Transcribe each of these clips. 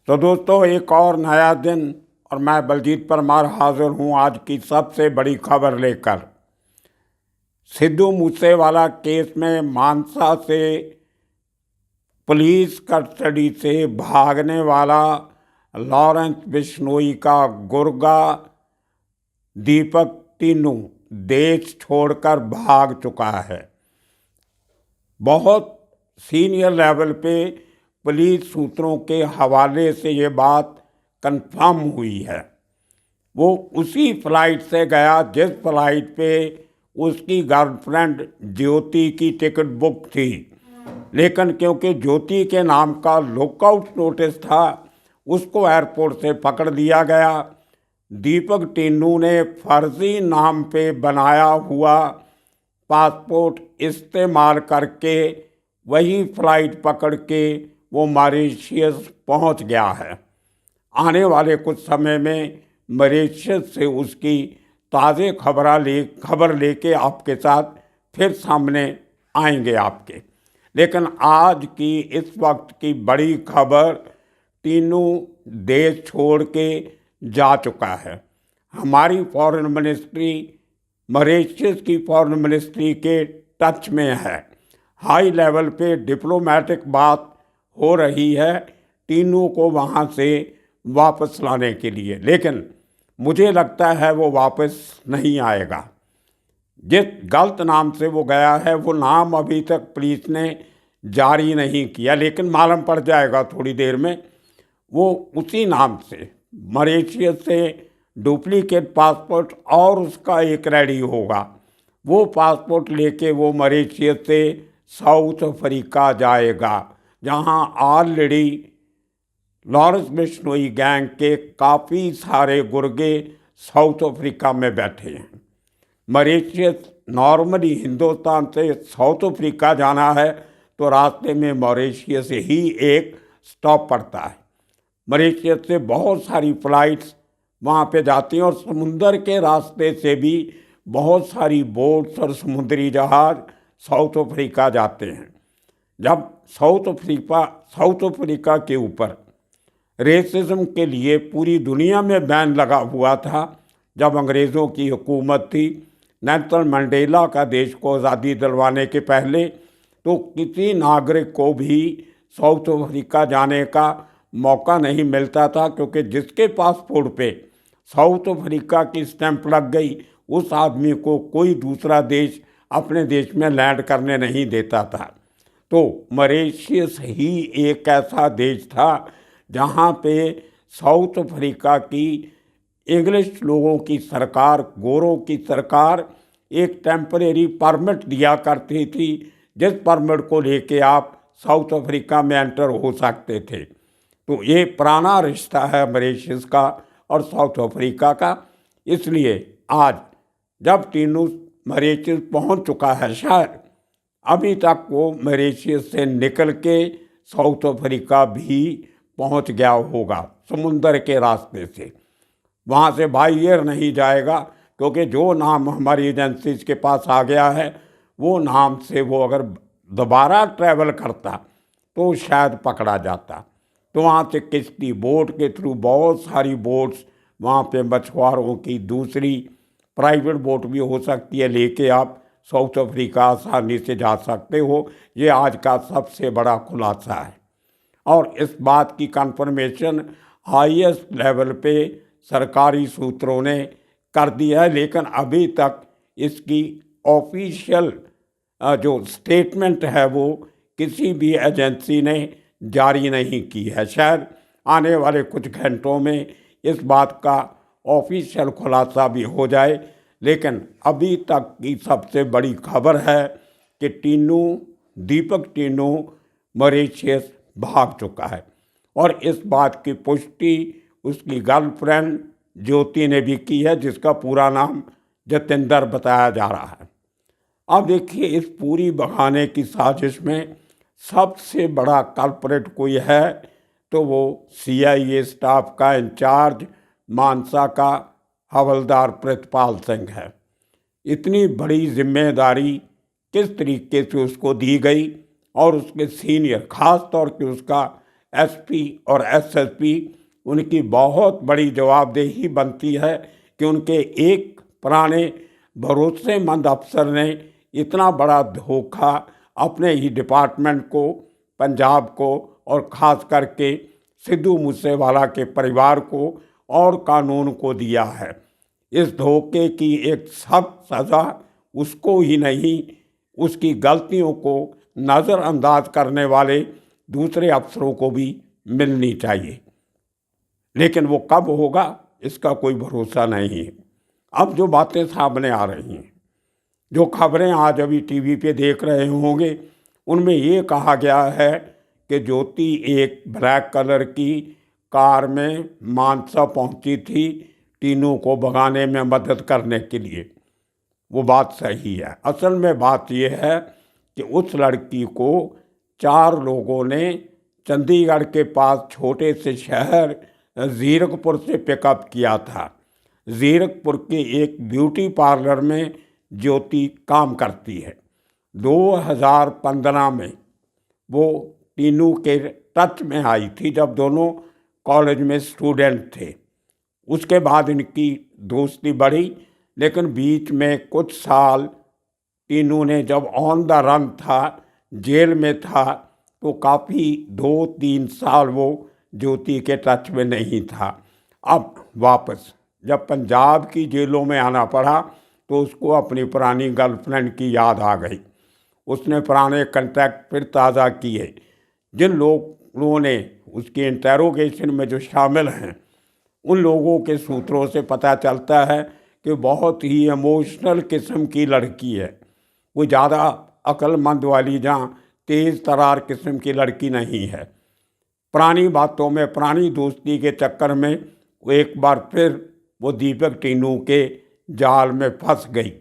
तो दोस्तों, एक और नया दिन और मैं बलजीत परमार हाजिर हूँ आज की सबसे बड़ी खबर लेकर। सिद्धू मूसेवाला केस में मानसा से पुलिस कस्टडी से भागने वाला लॉरेंस बिश्नोई का गुर्गा दीपक टिन्नू देश छोड़कर भाग चुका है। बहुत सीनियर लेवल पे पुलिस सूत्रों के हवाले से ये बात कंफर्म हुई है। वो उसी फ्लाइट से गया जिस फ्लाइट पे उसकी गर्लफ्रेंड ज्योति की टिकट बुक थी, लेकिन क्योंकि ज्योति के नाम का लुकआउट नोटिस था, उसको एयरपोर्ट से पकड़ लिया गया। दीपक टिन्नू ने फर्जी नाम पे बनाया हुआ पासपोर्ट इस्तेमाल करके वही फ्लाइट पकड़ के वो मॉरिशस पहुंच गया है। आने वाले कुछ समय में मॉरिशस से उसकी ताज़े खबर लेके आपके साथ फिर सामने आएंगे आपके। लेकिन आज की इस वक्त की बड़ी खबर, टिन्नू देश छोड़ के जा चुका है। हमारी फॉरेन मिनिस्ट्री मॉरिशस की फॉरेन मिनिस्ट्री के टच में है। हाई लेवल पे डिप्लोमेटिक बात हो रही है टिन्नू को वहाँ से वापस लाने के लिए, लेकिन मुझे लगता है वो वापस नहीं आएगा। जिस गलत नाम से वो गया है वो नाम अभी तक पुलिस ने जारी नहीं किया, लेकिन मालूम पड़ जाएगा थोड़ी देर में। वो उसी नाम से मॉरिशस से डुप्लीकेट पासपोर्ट और उसका एक रेडी होगा। वो पासपोर्ट लेके वो मॉरिशस से साउथ अफ्रीका जाएगा, जहां ऑलरेडी लॉरेंस बिश्नोई गैंग के काफ़ी सारे गुर्गे साउथ अफ्रीका में बैठे हैं। मॉरिशस नॉर्मली हिंदुस्तान से साउथ अफ्रीका जाना है तो रास्ते में मॉरिशस ही एक स्टॉप पड़ता है। मॉरिशस से बहुत सारी फ्लाइट्स वहाँ पे जाती हैं और समुंदर के रास्ते से भी बहुत सारी बोट्स और समुद्री जहाज साउथ अफ्रीका जाते हैं। जब साउथ अफ्रीका के ऊपर रेसिज्म के लिए पूरी दुनिया में बैन लगा हुआ था, जब अंग्रेज़ों की हुकूमत थी, नेल्सन मंडेला का देश को आज़ादी दिलवाने के पहले, तो किसी नागरिक को भी साउथ अफ्रीका जाने का मौका नहीं मिलता था, क्योंकि जिसके पासपोर्ट पे साउथ अफ्रीका की स्टैंप लग गई उस आदमी को कोई दूसरा देश अपने देश में लैंड करने नहीं देता था। तो मॉरिशस ही एक ऐसा देश था जहाँ पे साउथ अफ्रीका की इंग्लिश लोगों की सरकार, गोरों की सरकार एक टेम्परेरी परमिट दिया करती थी, जिस परमिट को लेके आप साउथ अफ्रीका में एंटर हो सकते थे। तो ये पुराना रिश्ता है मॉरिशस का और साउथ अफ्रीका का। इसलिए आज जब टिन्नू मॉरिशस पहुंच चुका है, शायद अभी तक वो मॉरिशस से निकल के साउथ अफ्रीका भी पहुंच गया होगा समुंदर के रास्ते से। वहाँ से बाई एयर नहीं जाएगा, क्योंकि जो नाम हमारी एजेंसीज के पास आ गया है वो नाम से वो अगर दोबारा ट्रैवल करता तो शायद पकड़ा जाता। तो वहाँ से किश्ती बोट के थ्रू, बहुत सारी बोट्स वहाँ पे मछुआरों की, दूसरी प्राइवेट बोट भी हो सकती है, लेके आप साउथ अफ्रीका आसानी से जा सकते हो। ये आज का सबसे बड़ा खुलासा है और इस बात की कंफर्मेशन हाईएस्ट लेवल पे सरकारी सूत्रों ने कर दिया है, लेकिन अभी तक इसकी ऑफिशियल जो स्टेटमेंट है वो किसी भी एजेंसी ने जारी नहीं की है। शायद आने वाले कुछ घंटों में इस बात का ऑफिशियल खुलासा भी हो जाए, लेकिन अभी तक की सबसे बड़ी खबर है कि दीपक टिन्नू मॉरिशस भाग चुका है और इस बात की पुष्टि उसकी गर्लफ्रेंड ज्योति ने भी की है, जिसका पूरा नाम जतिंदर बताया जा रहा है। अब देखिए, इस पूरी बहाने की साजिश में सबसे बड़ा कल्प्रिट कोई है तो वो CIA स्टाफ का इंचार्ज मानसा का हवलदार प्रितपाल सिंह है। इतनी बड़ी जिम्मेदारी किस तरीके से उसको दी गई और उसके सीनियर, खास तौर पे उसका एसपी और एसएसपी, उनकी बहुत बड़ी जवाबदेही बनती है कि उनके एक पुराने भरोसेमंद अफसर ने इतना बड़ा धोखा अपने ही डिपार्टमेंट को, पंजाब को और ख़ास करके सिद्धू मूसेवाला के परिवार को और कानून को दिया है। इस धोखे की एक सख्त सज़ा उसको ही नहीं, उसकी गलतियों को नज़रअंदाज करने वाले दूसरे अफसरों को भी मिलनी चाहिए। लेकिन वो कब होगा, इसका कोई भरोसा नहीं है। अब जो बातें सामने आ रही हैं, जो खबरें आज अभी टीवी पे देख रहे होंगे, उनमें ये कहा गया है कि ज्योति एक ब्लैक कलर की कार में मानसा पहुंची थी टीनू को भगाने में मदद करने के लिए। वो बात सही है। असल में बात यह है कि उस लड़की को 4 लोगों ने चंडीगढ़ के पास छोटे से शहर ज़ीरकपुर से पिकअप किया था। ज़ीरकपुर के एक ब्यूटी पार्लर में ज्योति काम करती है। 2015 में वो टीनू के टच में आई थी जब दोनों कॉलेज में स्टूडेंट थे। उसके बाद इनकी दोस्ती बढ़ी, लेकिन बीच में कुछ साल टीनू ने जब ऑन द रन था, जेल में था, तो काफ़ी 2-3 साल वो ज्योति के टच में नहीं था। अब वापस जब पंजाब की जेलों में आना पड़ा तो उसको अपनी पुरानी गर्लफ्रेंड की याद आ गई। उसने पुराने कॉन्टैक्ट फिर ताज़ा किए। जिन लोगों ने उसके इंटेरोगेशन में जो शामिल हैं, उन लोगों के सूत्रों से पता चलता है कि बहुत ही इमोशनल किस्म की लड़की है। वो ज़्यादा अक्लमंद वाली जहाँ तेज़ तरार किस्म की लड़की नहीं है। पुरानी बातों में, पुरानी दोस्ती के चक्कर में वो एक बार फिर वो दीपक टीनू के जाल में फंस गई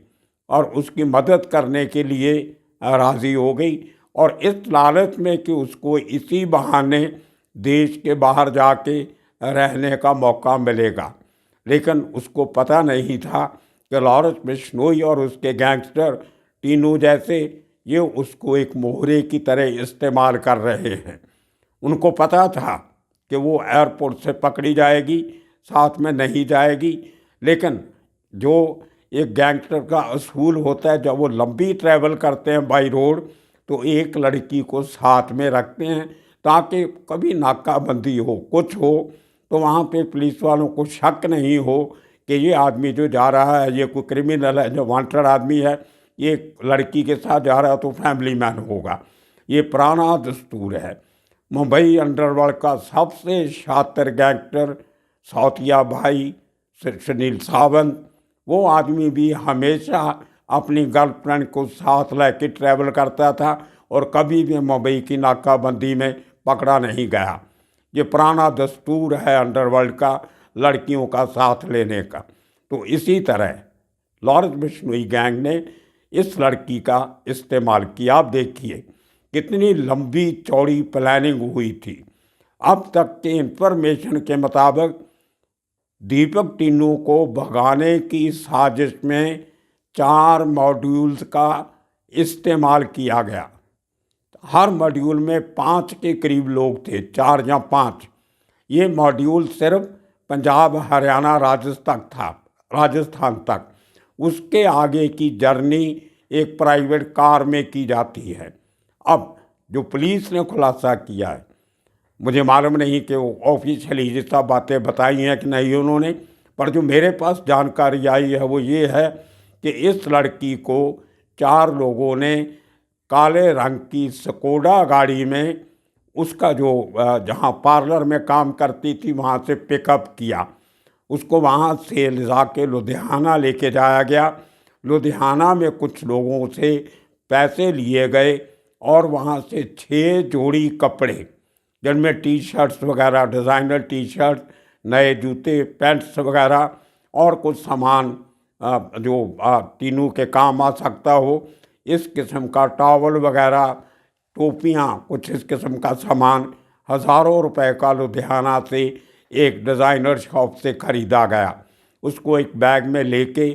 और उसकी मदद करने के लिए राज़ी हो गई, और इस लालच में कि उसको इसी बहाने देश के बाहर जाके रहने का मौका मिलेगा। लेकिन उसको पता नहीं था कि लॉरेंस बिश्नोई और उसके गैंगस्टर टीनू जैसे ये उसको एक मोहरे की तरह इस्तेमाल कर रहे हैं। उनको पता था कि वो एयरपोर्ट से पकड़ी जाएगी, साथ में नहीं जाएगी। लेकिन जो एक गैंगस्टर का असूल होता है, जब वो लंबी ट्रैवल करते हैं बाई रोड, तो एक लड़की को साथ में रखते हैं ताकि कभी नाकाबंदी हो, कुछ हो, तो वहाँ पे पुलिस वालों को शक नहीं हो कि ये आदमी जो जा रहा है ये कोई क्रिमिनल है, जो वांटेड आदमी है, ये लड़की के साथ जा रहा है तो फैमिली मैन होगा। ये पुराना दस्तूर है। मुंबई अंडरवर्ल्ड का सबसे शातिर गैंगस्टर सौतिया भाई सुनील सावंत, वो आदमी भी हमेशा अपनी गर्लफ्रेंड को साथ लेके ट्रैवल करता था और कभी भी मुंबई की नाकाबंदी में पकड़ा नहीं गया। ये पुराना दस्तूर है अंडरवर्ल्ड का, लड़कियों का साथ लेने का। तो इसी तरह लॉरेंस बिश्नोई गैंग ने इस लड़की का इस्तेमाल किया। आप देखिए कितनी लंबी चौड़ी प्लानिंग हुई थी। अब तक के इंफॉर्मेशन के मुताबिक दीपक टीनू को भगाने की साजिश में 4 मॉड्यूल्स का इस्तेमाल किया गया। हर मॉड्यूल में 5 के करीब लोग थे, 4 या 5। ये मॉड्यूल सिर्फ पंजाब, हरियाणा, राजस्थान तक। उसके आगे की जर्नी एक प्राइवेट कार में की जाती है। अब जो पुलिस ने खुलासा किया है, मुझे मालूम नहीं कि वो ऑफिशियली ये सब बातें बताई हैं कि नहीं उन्होंने, पर जो मेरे पास जानकारी आई है वो ये है कि इस लड़की को 4 लोगों ने काले रंग की स्कोडा गाड़ी में उसका जो जहाँ पार्लर में काम करती थी वहाँ से पिकअप किया। उसको वहाँ से ले जाके लुधियाना लेके जाया गया। लुधियाना में कुछ लोगों से पैसे लिए गए और वहाँ से 6 जोड़ी कपड़े, जिनमें टी शर्ट्स वगैरह, डिज़ाइनर टी शर्ट, नए जूते, पैंट्स वगैरह और कुछ सामान जो टीनू के काम आ सकता हो, इस किस्म का टॉवल वगैरह, टोपियाँ, कुछ इस किस्म का सामान हज़ारों रुपए का लुधियाना से एक डिज़ाइनर शॉप से ख़रीदा गया। उसको एक बैग में लेके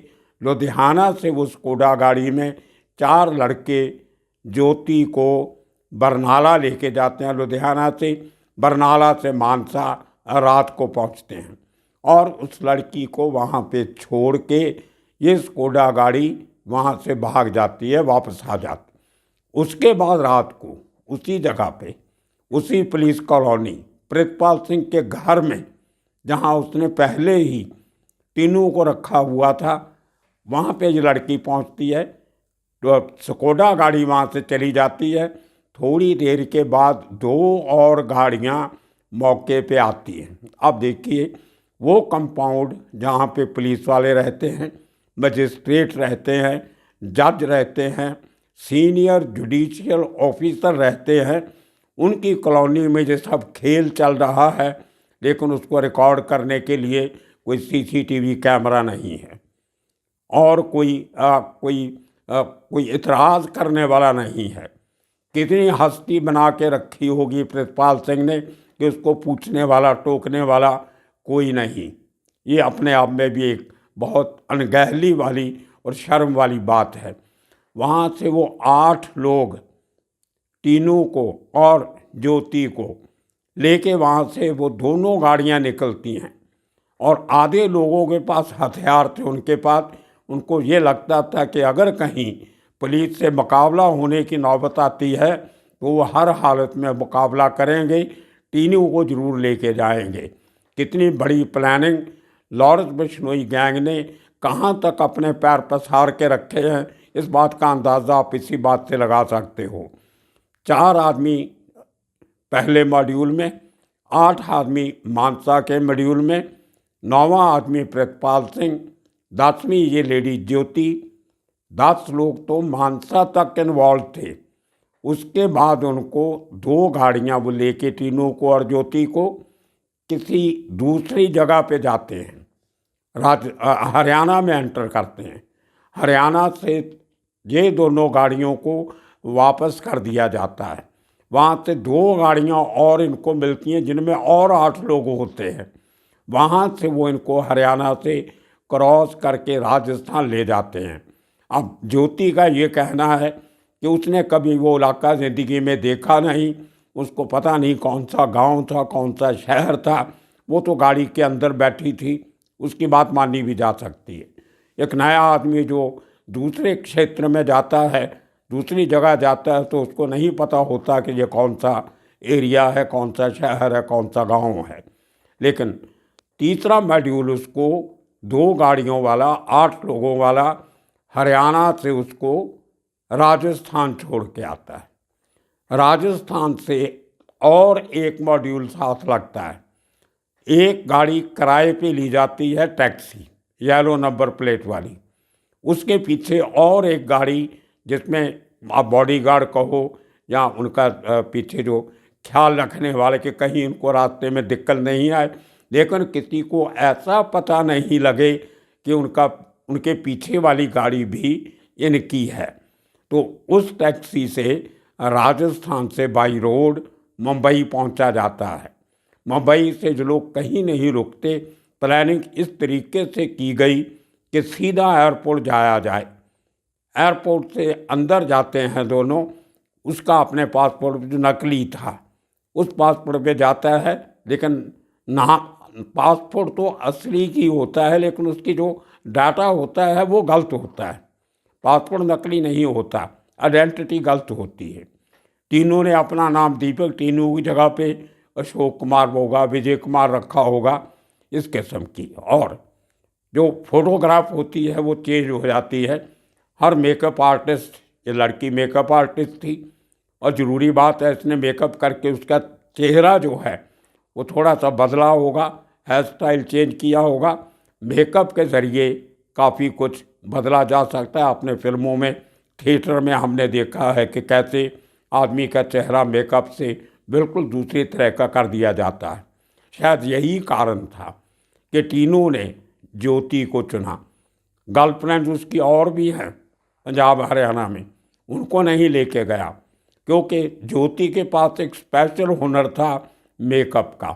लुधियाना से उस स्कोडा गाड़ी में 4 लड़के ज्योति को बरनाला लेके जाते हैं। लुधियाना से बरनाला से मानसा रात को पहुंचते हैं और उस लड़की को वहाँ पे छोड़ के ये स्कोडा गाड़ी वहाँ से भाग जाती है, वापस आ जाती। उसके बाद रात को उसी जगह पे, उसी पुलिस कॉलोनी प्रितपाल सिंह के घर में, जहाँ उसने पहले ही तीनों को रखा हुआ था, वहाँ पे ये लड़की पहुँचती है। तो स्कोडा गाड़ी वहाँ से चली जाती है। थोड़ी देर के बाद 2 और गाड़ियाँ मौके पे आती हैं। अब देखिए, वो कंपाउंड जहाँ पे पुलिस वाले रहते हैं, मजिस्ट्रेट रहते हैं, जज रहते हैं, सीनियर जुडिशियल ऑफिसर रहते हैं, उनकी कॉलोनी में ये सब खेल चल रहा है, लेकिन उसको रिकॉर्ड करने के लिए कोई सीसीटीवी कैमरा नहीं है और कोई इतराज़ करने वाला नहीं है। कितनी हस्ती बना के रखी होगी प्रितपाल सिंह ने कि उसको पूछने वाला, टोकने वाला कोई नहीं। ये अपने आप में भी एक बहुत अनगहली वाली और शर्म वाली बात है। वहाँ से वो 8 लोग तीनों को और ज्योति को लेके वहाँ से वो दोनों गाड़ियाँ निकलती हैं और आधे लोगों के पास हथियार थे उनके पास। उनको ये लगता था कि अगर कहीं पुलिस से मुकाबला होने की नौबत आती है तो वो हर हालत में मुकाबला करेंगे, तीनों को जरूर लेके जाएंगे। कितनी बड़ी प्लानिंग लॉरेंस बिश्नोई गैंग ने कहाँ तक अपने पैर पसार के रखे हैं, इस बात का अंदाज़ा आप इसी बात से लगा सकते हो। 4 आदमी पहले मॉड्यूल में, 8 आदमी मानसा के मॉड्यूल में, 9वां आदमी प्रितपाल सिंह, 10वीं ये लेडी ज्योति। 10 लोग तो मानसा तक इन्वॉल्व थे। उसके बाद उनको 2 गाड़ियां वो लेके तीनों को और ज्योति को किसी दूसरी जगह पे जाते हैं, हरियाणा में एंटर करते हैं। हरियाणा से ये दोनों गाड़ियों को वापस कर दिया जाता है। वहाँ से 2 गाड़ियाँ और इनको मिलती हैं जिनमें और 8 लोग होते हैं। वहाँ से वो इनको हरियाणा से क्रॉस करके राजस्थान ले जाते हैं। अब ज्योति का ये कहना है कि उसने कभी वो इलाका ज़िंदगी में देखा नहीं, उसको पता नहीं कौन सा गांव था, कौन सा शहर था। वो तो गाड़ी के अंदर बैठी थी, उसकी बात मानी भी जा सकती है। एक नया आदमी जो दूसरे क्षेत्र में जाता है, दूसरी जगह जाता है, तो उसको नहीं पता होता कि ये कौन सा एरिया है, कौन सा शहर है, कौन सा गांव है। लेकिन तीसरा मॉड्यूल उसको 2 गाड़ियों वाला, 8 लोगों वाला हरियाणा से उसको राजस्थान छोड़ के आता है। राजस्थान से और एक मॉड्यूल साथ लगता है। एक गाड़ी किराए पे ली जाती है, टैक्सी, येलो नंबर प्लेट वाली। उसके पीछे और एक गाड़ी जिसमें आप बॉडीगार्ड कहो या उनका पीछे जो ख्याल रखने वाले कि कहीं इनको रास्ते में दिक्कत नहीं आए, लेकिन किसी को ऐसा पता नहीं लगे कि उनके पीछे वाली गाड़ी भी इनकी है। तो उस टैक्सी से राजस्थान से बाई रोड मुंबई पहुंचा जाता है। मुंबई से जो लोग कहीं नहीं रुकते, प्लानिंग इस तरीके से की गई कि सीधा एयरपोर्ट जाया जाए। एयरपोर्ट से अंदर जाते हैं दोनों, उसका अपने पासपोर्ट जो नकली था उस पासपोर्ट पे जाता है, लेकिन ना पासपोर्ट तो असली की होता है, लेकिन उसकी जो डाटा होता है वो गलत होता है। पासपोर्ट नकली नहीं होता, आइडेंटिटी गलत होती है। तीनों ने अपना नाम दीपक, तीनों की जगह पे अशोक कुमार होगा, विजय कुमार रखा होगा, इस किस्म की। और जो फोटोग्राफ होती है वो चेंज हो जाती है। हर मेकअप आर्टिस्ट, ये लड़की मेकअप आर्टिस्ट थी और ज़रूरी बात है इसने मेकअप करके उसका चेहरा जो है वो थोड़ा सा बदला होगा, हेयर स्टाइल चेंज किया होगा। मेकअप के ज़रिए काफ़ी कुछ बदला जा सकता है। अपने फिल्मों में, थिएटर में हमने देखा है कि कैसे आदमी का चेहरा मेकअप से बिल्कुल दूसरी तरह का कर दिया जाता है। शायद यही कारण था कि तीनों ने ज्योति को चुना। गर्लफ्रेंड उसकी और भी हैं पंजाब हरियाणा में, उनको नहीं लेके गया क्योंकि ज्योति के पास एक स्पेशल हुनर था मेकअप का।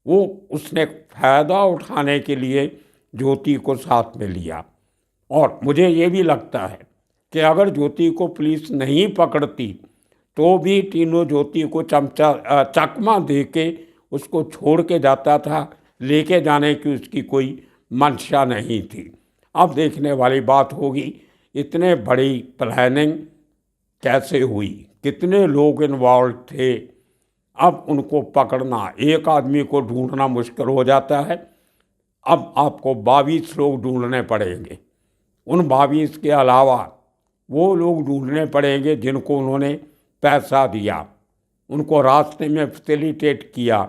वो उसने फ़ायदा उठाने के लिए ज्योति को साथ में लिया। और मुझे ये भी लगता है कि अगर ज्योति को पुलिस नहीं पकड़ती तो भी टीनू ज्योति को चकमा दे के उसको छोड़ के जाता था, लेके जाने की उसकी कोई मंशा नहीं थी। अब देखने वाली बात होगी इतने बड़ी प्लानिंग कैसे हुई, कितने लोग इन्वॉल्व थे। अब उनको पकड़ना, एक आदमी को ढूंढना मुश्किल हो जाता है। अब आपको 22 लोग ढूंढने पड़ेंगे। उन 22 के अलावा वो लोग ढूंढने पड़ेंगे जिनको उन्होंने पैसा दिया, उनको रास्ते में फैसिलिटेट किया।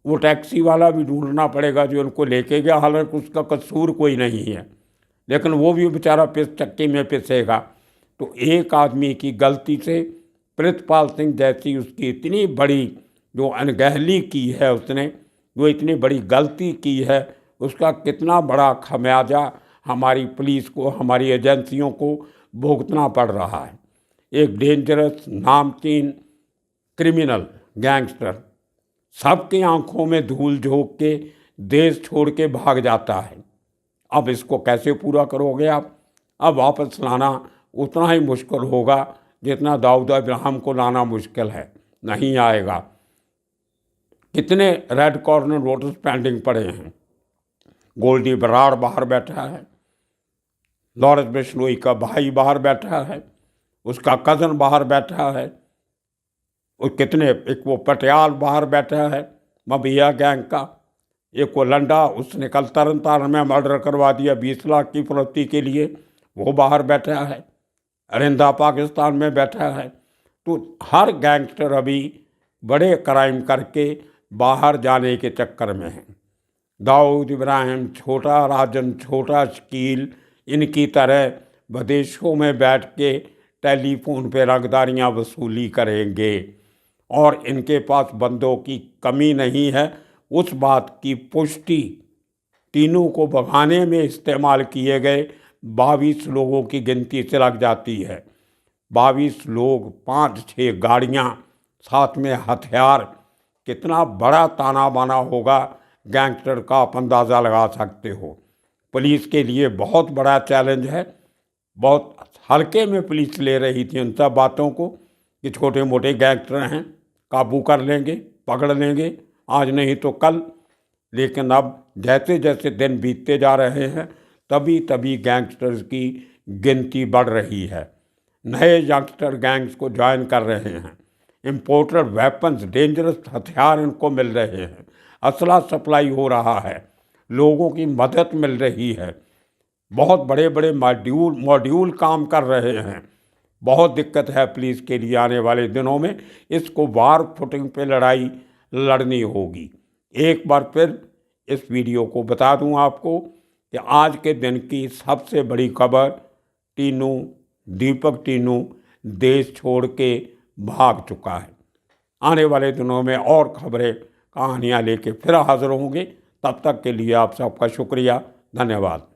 वो टैक्सी वाला भी ढूंढना पड़ेगा जो उनको लेके गया, हालांकि उसका कसूर कोई नहीं है, लेकिन वो भी बेचारा चक्की में पिसेगा। तो एक आदमी की गलती से प्रितपाल सिंह जैसी उसकी इतनी बड़ी जो अनगहली की है, उसने जो इतनी बड़ी गलती की है, उसका कितना बड़ा खमियाजा हमारी पुलिस को, हमारी एजेंसियों को भुगतना पड़ रहा है। एक डेंजरस नामचीन क्रिमिनल गैंगस्टर सबकी आंखों में धूल झोंक के देश छोड़ के भाग जाता है। अब इसको कैसे पूरा करोगे आप? अब वापस लाना उतना ही मुश्किल होगा जितना दाऊद इब्राहिम को लाना मुश्किल है, नहीं आएगा। कितने रेड कॉर्नर नोटिस पेंडिंग पड़े हैं। गोल्डी बराड़ बाहर बैठा है, लॉरेंस बिश्नोई का भाई बाहर बैठा है, उसका कज़न बाहर बैठा है, और कितने, एक वो पटियाल बाहर बैठा है मबिया गैंग का, एक वो लंडा, उसने कल तरन तारण में मर्डर करवा दिया 20 लाख की फरोख्ती के लिए, वो बाहर बैठा है। अरिंदा पाकिस्तान में बैठा है। तो हर गैंगस्टर अभी बड़े क्राइम करके बाहर जाने के चक्कर में हैं। दाऊद इब्राहिम, छोटा राजन, छोटा शकील, इनकी तरह विदेशों में बैठ के टेलीफोन पे रंगदारियाँ वसूली करेंगे, और इनके पास बंदों की कमी नहीं है। उस बात की पुष्टि तीनों को भगाने में इस्तेमाल किए गए 22 लोगों की गिनती से लग जाती है। 22 लोग, 5-6 गाड़ियाँ, साथ में हथियार, कितना बड़ा ताना बाना होगा गैंगस्टर का आप अंदाज़ा लगा सकते हो। पुलिस के लिए बहुत बड़ा चैलेंज है। बहुत हल्के में पुलिस ले रही थी उन सब बातों को कि छोटे मोटे गैंगस्टर हैं, काबू कर लेंगे, पकड़ लेंगे, आज नहीं तो कल। लेकिन अब जैसे जैसे दिन बीतते जा रहे हैं तभी तभी गैंगस्टर्स की गिनती बढ़ रही है। नए यंगस्टर गैंग्स को ज्वाइन कर रहे हैं। इम्पोर्टेड वेपन्स, डेंजरस हथियार इनको मिल रहे हैं, असला सप्लाई हो रहा है, लोगों की मदद मिल रही है, बहुत बड़े बड़े मॉड्यूल काम कर रहे हैं। बहुत दिक्कत है पुलिस के लिए आने वाले दिनों में। इसको वार फुटिंग पे लड़ाई लड़नी होगी। एक बार फिर इस वीडियो को बता दूं आपको कि आज के दिन की सबसे बड़ी खबर, दीपक टीनू देश छोड़ के भाग चुका है। आने वाले दिनों में और खबरें, कहानियाँ लेके फिर हाजिर होंगे। तब तक के लिए आप सबका शुक्रिया, धन्यवाद।